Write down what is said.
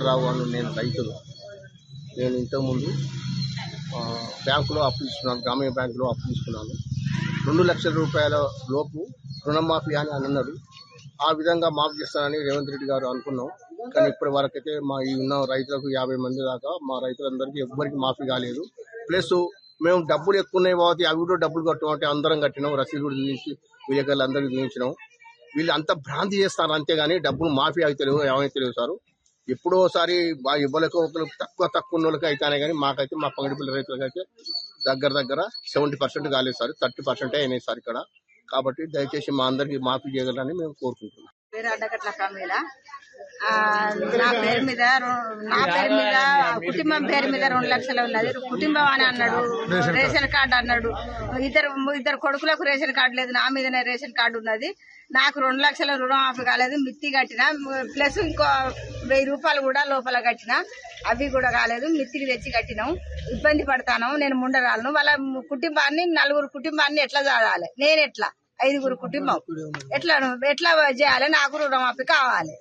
రావు అని నేను రైతులు. నేను ఇంతకుముందు బ్యాంకులో అప్పు తీసుకున్నాను, గ్రామీణ బ్యాంకులో అప్పు తీసుకున్నాను. 2 లక్షల రూపాయల లోపు రుణమాఫీ అని అన్నాడు. ఆ విధంగా మాఫీ చేస్తానని రేవంత్ రెడ్డి గారు అనుకున్నాం. కానీ ఇప్పటి వరకైతే మా ఈ ఉన్న రైతులకు 50 మంది దాకా మా రైతులందరికీ ఎవ్వరికి మాఫీ కాలేదు. ప్లస్ మేము డబ్బులు ఎక్కువ ఉన్నాయి కాబట్టి అవి కూడా డబ్బులు కట్టమంటే అందరం కట్టినాం. రసీదు కూడా చూపించి విలేకరులు అందరికీ చూపించినాం. వీళ్ళు అంత భ్రాంతి చేస్తారు అంతేగాని డబ్బులు మాఫీ అయితే తెలియదు, ఏమైతే తెలియదు సార్. ఎప్పుడో ఒకసారి ఇవ్వలేక ఒకరు తక్కువ ఉన్న వాళ్ళకి అయితేనే కానీ మాకైతే మా పంగడిపల్లి రైతులకు అయితే దగ్గర 70% కాలేదు సార్, 30% అయినాయి సార్ ఇక్కడ. కాబట్టి దయచేసి మా అందరికి మాఫీ చేయగలరని మేము కోరుకుంటున్నాం. నా పేరు మీద కుటుంబం పేరు మీద 2 లక్షలు ఉన్నది. కుటుంబం అని అన్నాడు, రేషన్ కార్డు అన్నాడు. ఇద్దరు కొడుకులకు రేషన్ కార్డు లేదు, నా మీదనే రేషన్ కార్డు ఉన్నది. నాకు 2 లక్షల రుణమాఫీ కాలేదు. మిత్తి కట్టిన ప్లస్ ఇంకో 1000 రూపాయలు కూడా లోపల కట్టిన, అవి కూడా కాలేదు. మిత్తికి తెచ్చి కట్టినాం. ఇబ్బంది పడతాను. నేను ముండరాలను. వాళ్ళ కుటుంబాన్ని 4 కుటుంబాన్ని ఎట్లా చాలాలి, నేను ఎట్లా 5 కుటుంబం ఎట్లా చేయాలి? నాకు రుణమాఫీ కావాలి.